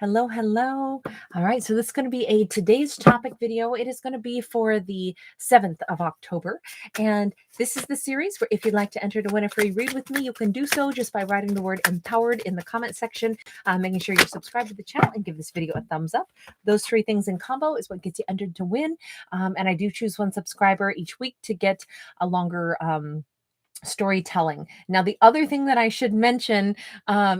Hello, hello. All right, so this is going to be a today's topic video. It is going to be for the 7th of October. And this is the series where if you'd like to enter to win a free read with me, you can do so just by writing the word empowered in the comment section, making sure you're subscribed to the channel and give this video a thumbs up. Those three things in combo is what gets you entered to win. And I do choose one subscriber each week to get a longer storytelling. Now, the other thing that I should mention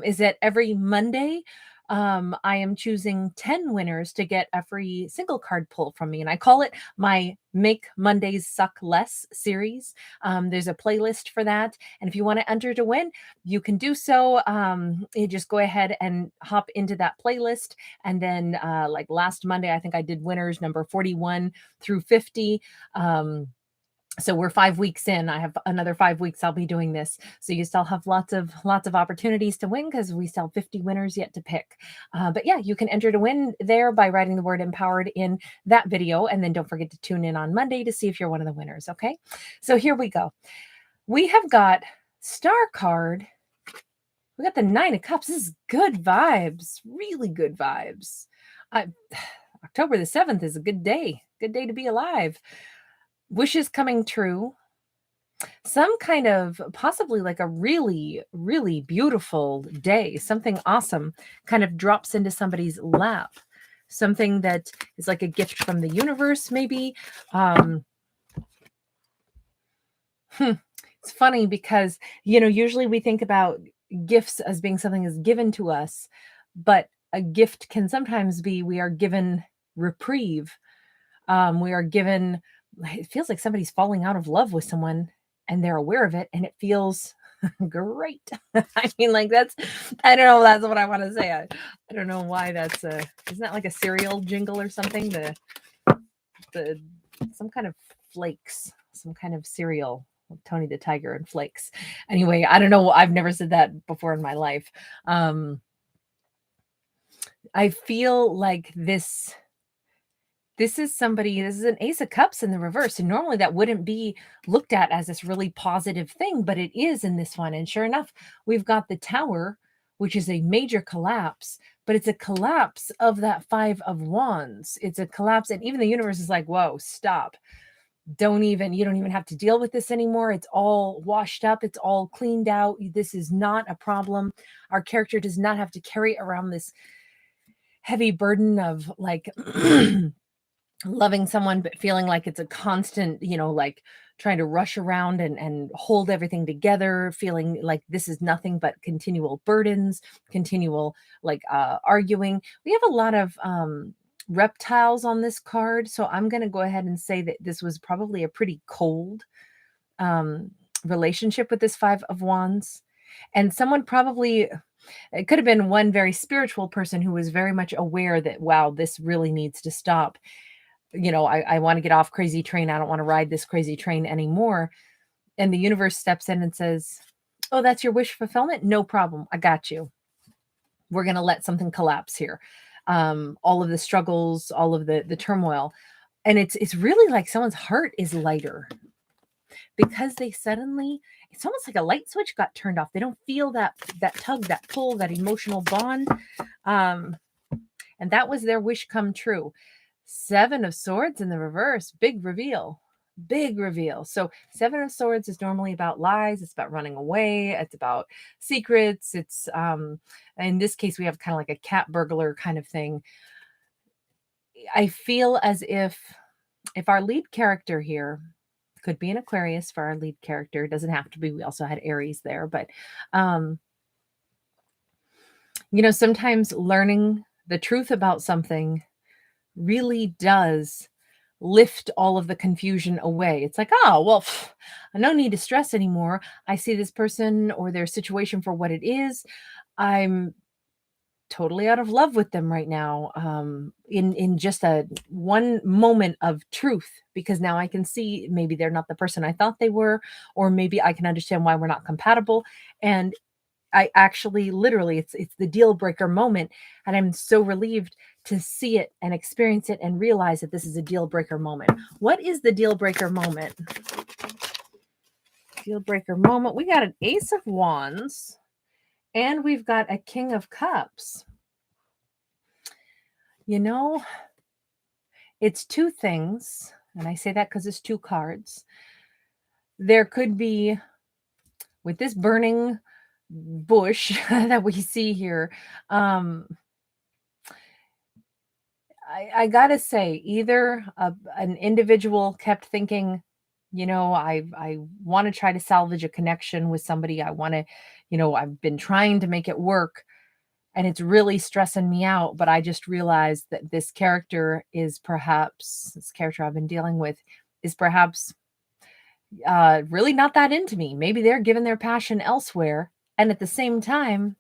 is that every Monday, I am choosing 10 winners to get a free single card pull from me. And I call it my Make Mondays Suck Less series. There's a playlist for that. And if you want to enter to win, you can do so. You just go ahead and hop into that playlist. And then like last Monday, I think I did winners number 41 through 50. So we're 5 weeks in. I have another 5 weeks I'll be doing this. So you still have lots of opportunities to win because we still have 50 winners yet to pick. But yeah, you can enter to win there by writing the word empowered in that video. And then don't forget to tune in on Monday to see if you're one of the winners. Okay. So here we go. We have got star card. We got the 9 of Cups. This is good vibes, really good vibes. October the 7th is a good day to be alive. Wishes coming true, some kind of possibly like a really, really beautiful day, something awesome kind of drops into somebody's lap, something that is like a gift from the universe, maybe. It's funny because, usually we think about gifts as being something that's given to us, but a gift can sometimes be we are given reprieve. We are given, it feels like somebody's falling out of love with someone and they're aware of it and it feels great. I mean, like I don't know, that's what I want to say. I don't know why isn't that like a cereal jingle or something? Some kind of flakes, some kind of cereal, Tony the Tiger and flakes. Anyway, I don't know. I've never said that before in my life. I feel like this is an Ace of Cups in the reverse. And normally that wouldn't be looked at as this really positive thing, but it is in this one. And sure enough, we've got the Tower, which is a major collapse, but it's a collapse of that 5 of Wands. It's a collapse. And even the universe is like, whoa, stop. You don't even have to deal with this anymore. It's all washed up. It's all cleaned out. This is not a problem. Our character does not have to carry around this heavy burden of like, loving someone, but feeling like it's a constant, like trying to rush around and hold everything together, feeling like this is nothing but continual burdens, continual like arguing. We have a lot of reptiles on this card. So I'm going to go ahead and say that this was probably a pretty cold relationship with this 5 of Wands. And someone probably, it could have been one very spiritual person who was very much aware that, wow, this really needs to stop. I want to get off crazy train. I don't want to ride this crazy train anymore. And the universe steps in and says, oh, that's your wish fulfillment? No problem. I got you. We're going to let something collapse here. All of the struggles, all of the turmoil. And it's really like someone's heart is lighter because they suddenly, it's almost like a light switch got turned off. They don't feel that tug, that pull, that emotional bond. And that was their wish come true. 7 of Swords in the reverse, big reveal. So 7 of Swords is normally about lies. It's about running away. It's about secrets. It's, in this case, we have kind of like a cat burglar kind of thing. I feel as if our lead character here could be an Aquarius for our lead character. It doesn't have to be. We also had Aries there, but, sometimes learning the truth about something really does lift all of the confusion away. It's like, oh, well, no need to stress anymore. I see this person or their situation for what it is. I'm totally out of love with them right now. In just one moment of truth, because now I can see maybe they're not the person I thought they were, or maybe I can understand why we're not compatible. And I actually literally, it's the deal breaker moment. And I'm so relieved to see it and experience it and realize that this is a deal breaker moment. What is the deal breaker moment? Deal breaker moment. We got an Ace of Wands and we've got a King of Cups. You know, it's two things, and I say that because it's two cards. There could be, with this burning bush that we see here, um, I gotta say, either an individual kept thinking, I want to try to salvage a connection with somebody. I want to, I've been trying to make it work, and it's really stressing me out. But I just realized that this character I've been dealing with is perhaps really not that into me. Maybe they're giving their passion elsewhere. And at the same time,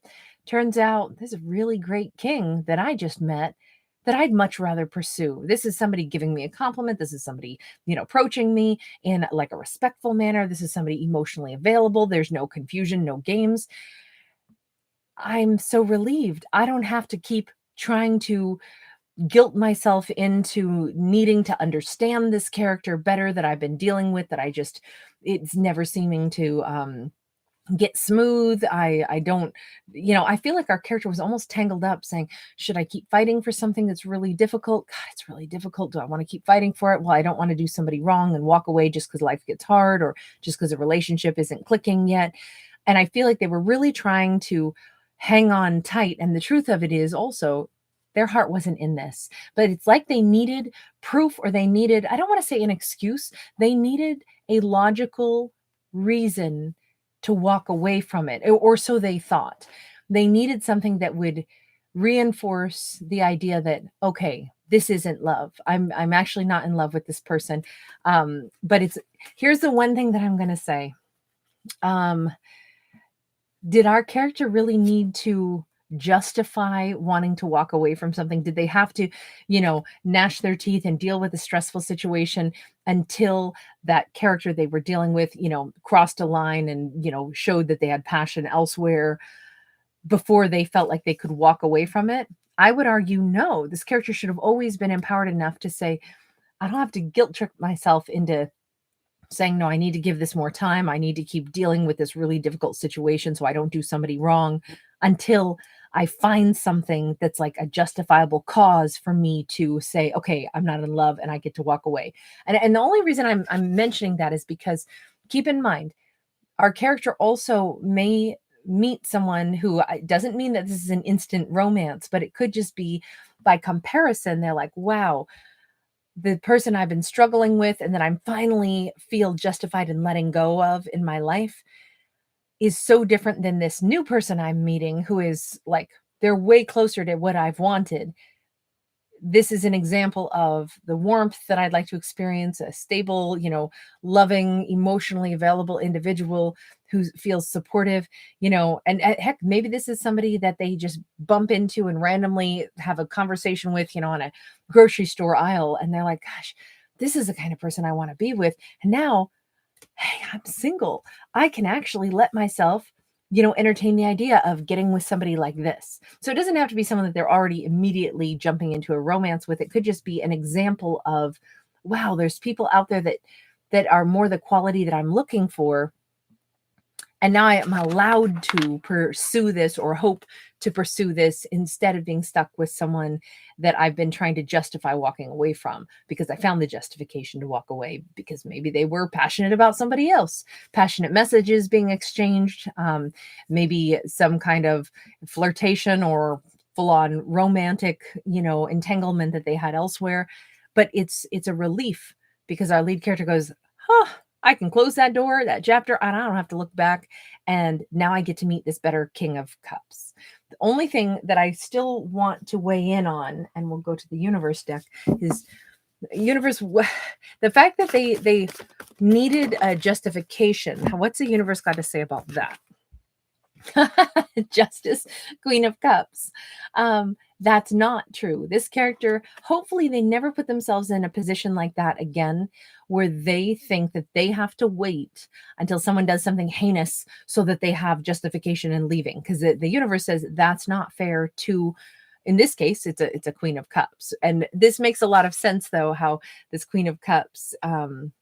turns out there's a really great king that I just met that I'd much rather pursue. This is somebody giving me a compliment. This is somebody, approaching me in like a respectful manner. This is somebody emotionally available. There's no confusion, no games. I'm so relieved. I don't have to keep trying to guilt myself into needing to understand this character better that I've been dealing with, that it's never seeming to get smooth. I don't, I feel like our character was almost tangled up saying, should I keep fighting for something that's really difficult? God, it's really difficult. Do I want to keep fighting for it? Well, I don't want to do somebody wrong and walk away just because life gets hard or just because a relationship isn't clicking yet. And I feel like they were really trying to hang on tight. And the truth of it is also, their heart wasn't in this, but it's like they needed proof, or they needed, I don't want to say an excuse, they needed a logical reason to walk away from it, or so they thought. They needed something that would reinforce the idea that, okay, this isn't love. I'm actually not in love with this person. But here's the one thing that I'm going to say. Um, did our character really need to justify wanting to walk away from something? Did they have to, gnash their teeth and deal with a stressful situation until that character they were dealing with, crossed a line and, showed that they had passion elsewhere before they felt like they could walk away from it? I would argue no. This character should have always been empowered enough to say, I don't have to guilt trip myself into saying, no, I need to give this more time. I need to keep dealing with this really difficult situation so I don't do somebody wrong until I find something that's like a justifiable cause for me to say, okay, I'm not in love and I get to walk away. And the only reason I'm mentioning that is because, keep in mind, our character also may meet someone who doesn't mean that this is an instant romance, but it could just be by comparison. They're like, wow, the person I've been struggling with and that I'm finally feel justified in letting go of in my life is so different than this new person I'm meeting, who is like, they're way closer to what I've wanted. This is an example of the warmth that I'd like to experience, a stable, loving, emotionally available individual who feels supportive, and heck, maybe this is somebody that they just bump into and randomly have a conversation with, on a grocery store aisle. And they're like, gosh, this is the kind of person I want to be with. And now, hey, I'm single. I can actually let myself, entertain the idea of getting with somebody like this. So it doesn't have to be someone that they're already immediately jumping into a romance with. It could just be an example of, wow, there's people out there that are more the quality that I'm looking for. And now I am allowed to pursue this, or hope to pursue this, instead of being stuck with someone that I've been trying to justify walking away from, because I found the justification to walk away because maybe they were passionate about somebody else, passionate messages being exchanged, maybe some kind of flirtation or full on romantic, entanglement that they had elsewhere. But it's a relief because our lead character goes, huh, I can close that door, that chapter, and I don't have to look back. And now I get to meet this better King of Cups. The only thing that I still want to weigh in on, and we'll go to the universe deck, is universe. The fact that they needed a justification. What's the universe got to say about that? Justice, Queen of Cups. That's not true. This character, hopefully they never put themselves in a position like that again, where they think that they have to wait until someone does something heinous so that they have justification in leaving. Because the universe says that's not fair to, in this case, it's a Queen of Cups. And this makes a lot of sense, though, how this Queen of Cups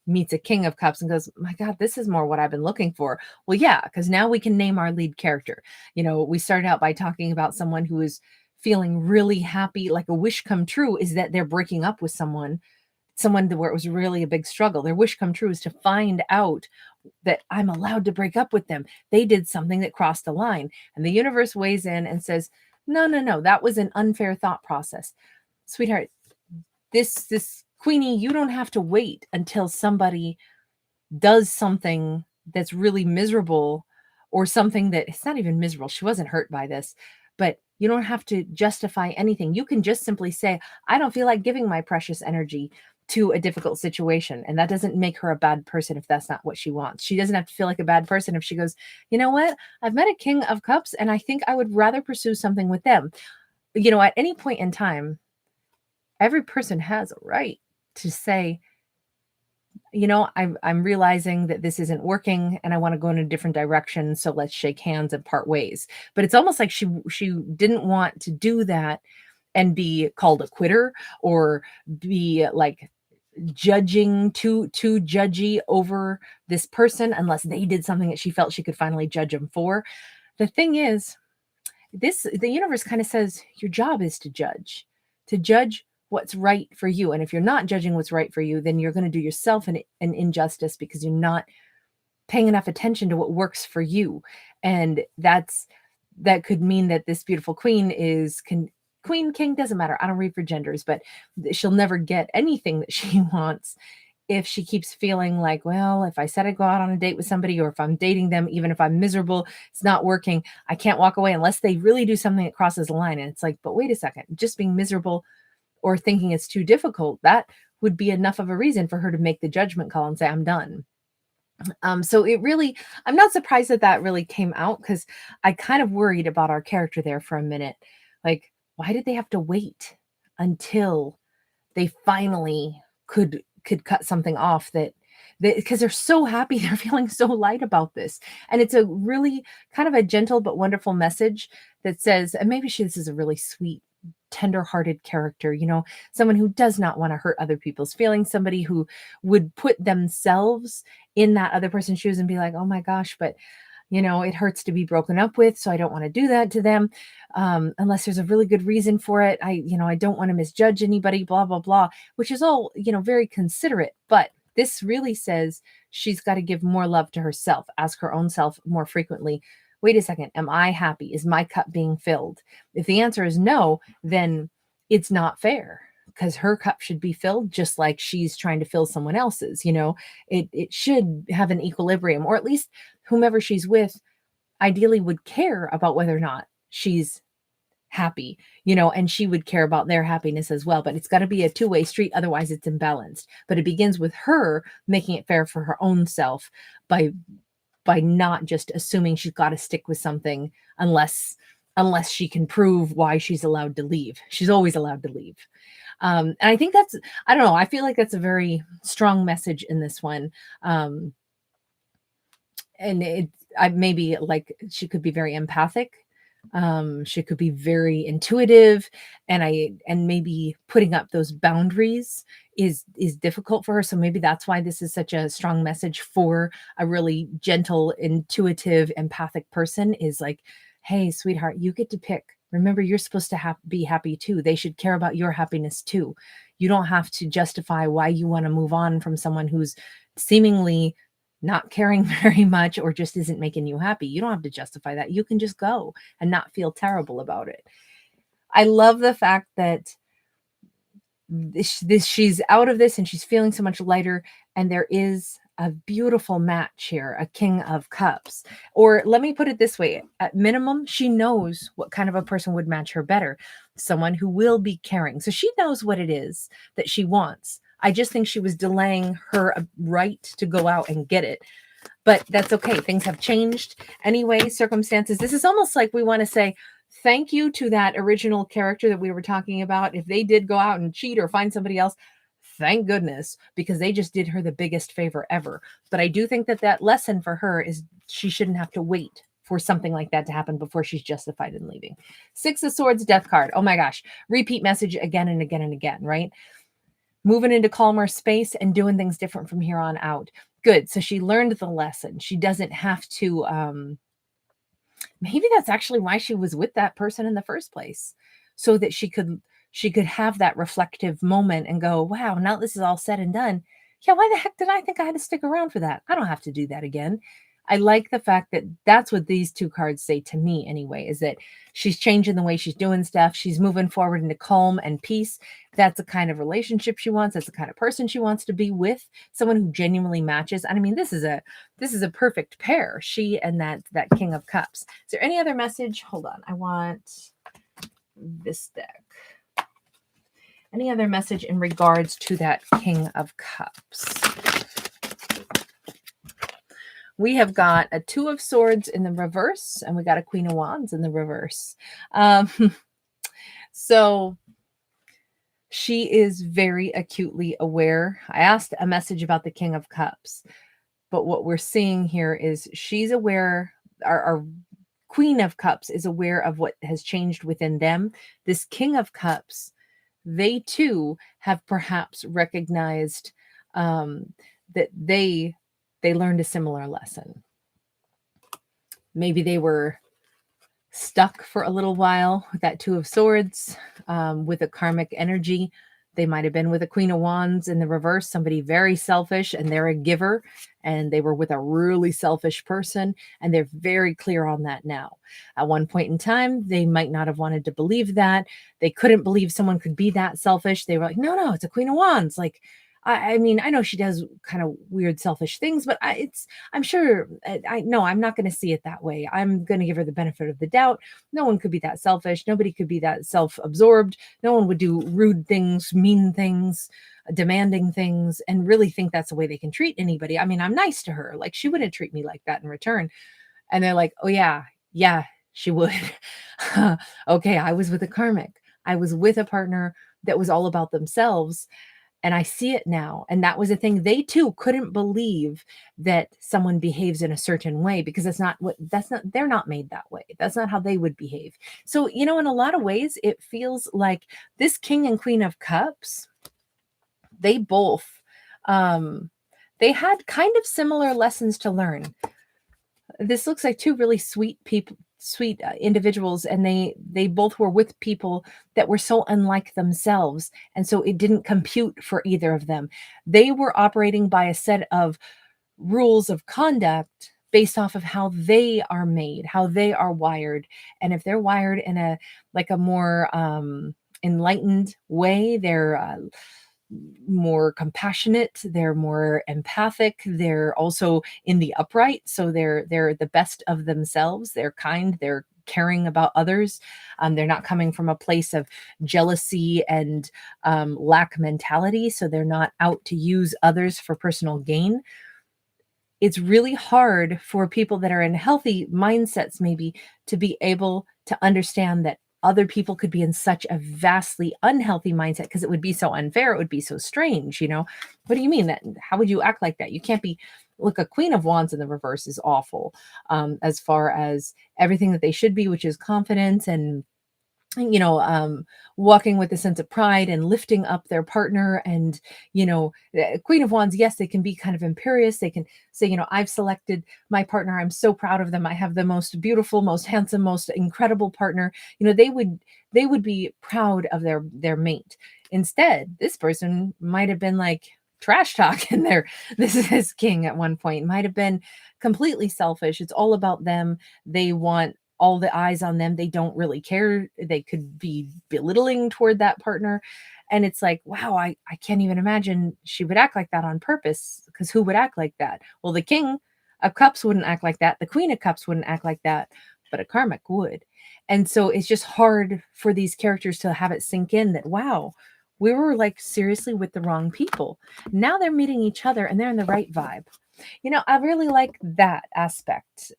meets a King of Cups and goes, my God, this is more what I've been looking for. Well, yeah, because now we can name our lead character. We started out by talking about someone who is feeling really happy, like a wish come true is that they're breaking up with someone where it was really a big struggle. Their wish come true is to find out that I'm allowed to break up with them. They did something that crossed the line. And the universe weighs in and says, no, no, no, that was an unfair thought process. Sweetheart, this Queenie, you don't have to wait until somebody does something that's really miserable, or something that it's not even miserable. She wasn't hurt by this, but you don't have to justify anything. You can just simply say, I don't feel like giving my precious energy to a difficult situation. And that doesn't make her a bad person if that's not what she wants. She doesn't have to feel like a bad person if she goes, you know what? I've met a king of cups and I think I would rather pursue something with them. At any point in time, every person has a right to say, I'm realizing that this isn't working and I want to go in a different direction. So let's shake hands and part ways. But it's almost like she didn't want to do that and be called a quitter, or be like judging too judgy over this person unless they did something that she felt she could finally judge them for. The thing is, the universe kind of says your job is to judge what's right for you. And if you're not judging what's right for you, then you're going to do yourself an injustice, because you're not paying enough attention to what works for you. And that could mean that this beautiful queen queen, king, doesn't matter. I don't read for genders, but she'll never get anything that she wants if she keeps feeling like, well, if I said I'd go out on a date with somebody, or if I'm dating them, even if I'm miserable, it's not working, I can't walk away unless they really do something that crosses the line. And it's like, but wait a second, just being miserable or thinking it's too difficult, that would be enough of a reason for her to make the judgment call and say, I'm done. So I'm not surprised that really came out, because I kind of worried about our character there for a minute. Like, why did they have to wait until they finally could cut something off, because they're so happy, they're feeling so light about this. And it's a really kind of a gentle but wonderful message that says, and maybe this is a really sweet, tender-hearted character, someone who does not want to hurt other people's feelings, somebody who would put themselves in that other person's shoes and be like, oh my gosh, but it hurts to be broken up with, so I don't want to do that to them, unless there's a really good reason for it. I don't want to misjudge anybody, blah, blah, blah, which is all, very considerate. But this really says she's got to give more love to herself, ask her own self more frequently. Wait a second, am I happy? Is my cup being filled? If the answer is no, then it's not fair, because her cup should be filled just like she's trying to fill someone else's. It should have an equilibrium, or at least whomever she's with ideally would care about whether or not she's happy, and she would care about their happiness as well. But it's got to be a two-way street, otherwise it's imbalanced. But it begins with her making it fair for her own self by not just assuming she's got to stick with something unless she can prove why she's allowed to leave. She's always allowed to leave. And I think I don't know, I feel like that's a very strong message in this one. And I maybe, like, she could be very empathic. She could be very intuitive, and maybe putting up those boundaries is difficult for her. So maybe that's why this is such a strong message for a really gentle, intuitive, empathic person, is like, hey, sweetheart, you get to pick. Remember, you're supposed to be happy too. They should care about your happiness too. You don't have to justify why you want to move on from someone who's seemingly not caring very much, or just isn't making you happy. You don't have to justify that. You can just go and not feel terrible about it. I love the fact that she's out of this and she's feeling so much lighter, and there is a beautiful match here, a king of cups. Or let me put it this way, at minimum, she knows what kind of a person would match her better. Someone who will be caring. So she knows what it is that she wants. I just think she was delaying her right to go out and get it. But that's okay. Things have changed anyway, circumstances. This is almost like we want to say thank you to that original character that we were talking about. If they did go out and cheat or find somebody else, thank goodness, because they just did her the biggest favor ever. But I do think that lesson for her is she shouldn't have to wait for something like that to happen before she's justified in leaving. Six of Swords, Death card. Oh my gosh. Repeat message again and again and again, right? Moving into calmer space and doing things different from here on out. Good. So she learned the lesson. She doesn't have to, maybe that's actually why she was with that person in the first place. so that she could have that reflective moment and go, wow, now this is all said and done. Yeah, why the heck did I think I had to stick around for that? I don't have to do that again. I like the fact that that's what these two cards say to me anyway, is that she's changing the way she's doing stuff. She's moving forward into calm and peace. That's the kind of relationship she wants. That's the kind of person she wants to be with, someone who genuinely matches. I mean, this is a perfect pair, she and that King of Cups. Is there any other message? Hold on. I want this deck. Any other message in regards to that King of Cups? We have got a Two of Swords in the reverse, and we got a Queen of Wands in the reverse. So she is very acutely aware. I asked a message about the King of Cups, but what we're seeing here is she's aware, our Queen of Cups is aware of what has changed within them. This King of Cups, they too have perhaps recognized that they learned a similar lesson. Maybe they were stuck for a little while with that Two of Swords, with a karmic energy. They might have been with a Queen of Wands in the reverse, somebody very selfish, and they're a giver, and they were with a really selfish person, and they're very clear on that now. At one point in time, they might not have wanted to believe that. They couldn't believe someone could be that selfish. They were like, no, it's a Queen of Wands. Like, I mean, I know she does kind of weird, selfish things, but I'm sure, I know I'm not going to see it that way. I'm going to give her the benefit of the doubt. No one could be that selfish. Nobody could be that self-absorbed. No one would do rude things, mean things, demanding things, and really think that's the way they can treat anybody. I mean, I'm nice to her. Like, she wouldn't treat me like that in return. And they're like, oh yeah, she would. Okay, I was with a karmic. I was with a partner that was all about themselves. And I see it now. And that was a thing. They too couldn't believe that someone behaves in a certain way, because they're not made that way. That's not how they would behave. So, in a lot of ways, it feels like this King and Queen of Cups, they both, they had kind of similar lessons to learn. This looks like two really sweet people, sweet individuals, and they both were with people that were so unlike themselves, and so it didn't compute for either of them. They were operating by a set of rules of conduct based off of how they are made, how they are wired. And if they're wired in a more enlightened way, they're more compassionate, they're more empathic, they're also in the upright, so they're the best of themselves, they're kind, they're caring about others, they're not coming from a place of jealousy and lack mentality, so they're not out to use others for personal gain. It's really hard for people that are in healthy mindsets maybe to be able to understand that other people could be in such a vastly unhealthy mindset, because it would be so unfair. It would be so strange. What do you mean that? How would you act like that? You can't be. Look, a Queen of Wands in the reverse is awful, as far as everything that they should be, which is confidence and walking with a sense of pride and lifting up their partner. And the Queen of Wands, yes, they can be kind of imperious. They can say, I've selected my partner, I'm so proud of them, I have the most beautiful, most handsome, most incredible partner. They would be proud of their mate. Instead, this person might have been like trash talking this is his king at one point, might have been completely selfish. It's all about them. They want all the eyes on them. They don't really care. They could be belittling toward that partner. And it's like, wow, I can't even imagine she would act like that on purpose, because who would act like that? Well, the King of Cups wouldn't act like that. The Queen of Cups wouldn't act like that, but a karmic would. And so it's just hard for these characters to have it sink in that, wow, we were like seriously with the wrong people. Now they're meeting each other and they're in the right vibe. I really like that aspect,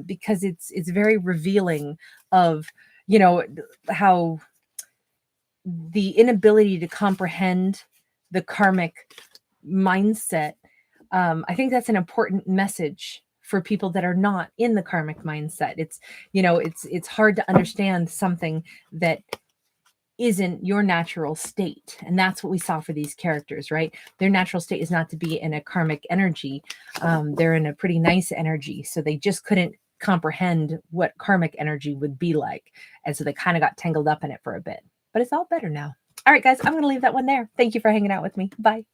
because it's very revealing of, how the inability to comprehend the karmic mindset. I think that's an important message for people that are not in the karmic mindset. It's hard to understand something that isn't your natural state. And that's what we saw for these characters, right? Their natural state is not to be in a karmic energy. They're in a pretty nice energy. So they just couldn't comprehend what karmic energy would be like. And so they kind of got tangled up in it for a bit, but it's all better now. All right, guys, I'm going to leave that one there. Thank you for hanging out with me. Bye.